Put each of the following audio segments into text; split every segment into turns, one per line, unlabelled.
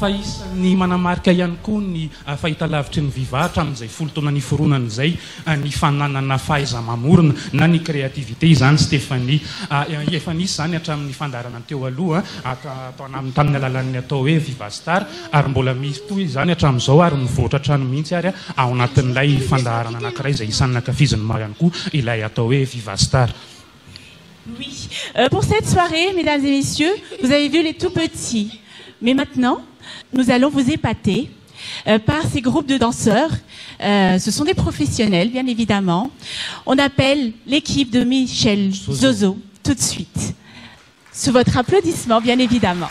Fa isan'ny manamarika ihany koa ny fahitalavitry ny vivahatra amin'izay folo-taona niforonana izay ny fananana fahaiza-mamorona na ny créativité izany Stéphanie. Efa nisy izany hatramin'ny fandarana teo aloha tamin'ny alalan'ny atao hoe Vivastar ary mbola misy toy izany hatramin'izao ary mivoatra hatrany mihitsy ary ao anatin'ilay fandarana anankiray izay isan'ny ankafiziny maro ihany koa ilay atao hoe Vivastar.
Oui, pour cette soirée, mesdames et messieurs, vous avez vu les tout petits. Mais maintenant, nous allons vous épater par ces groupes de danseurs. Ce sont des professionnels, bien évidemment. On appelle l'équipe de Michel Zozo tout de suite. Sous votre applaudissement, bien évidemment.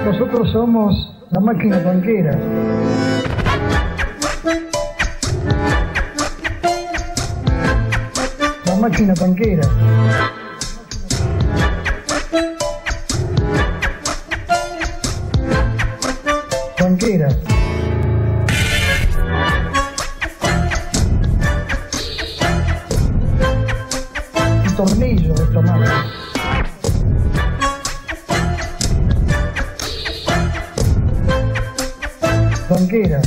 Nosotros somos la máquina tanquera. La máquina tanquera. Tanquera. Un tornillo de esta máquina. Tanquera.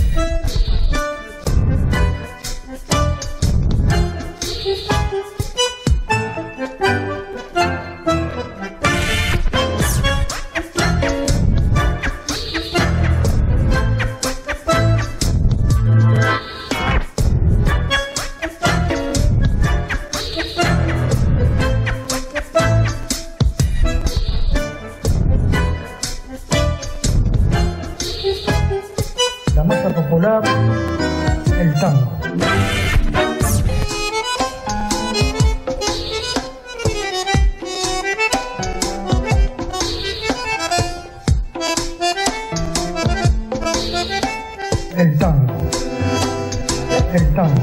La masa popular, el tango. El tango. El tango.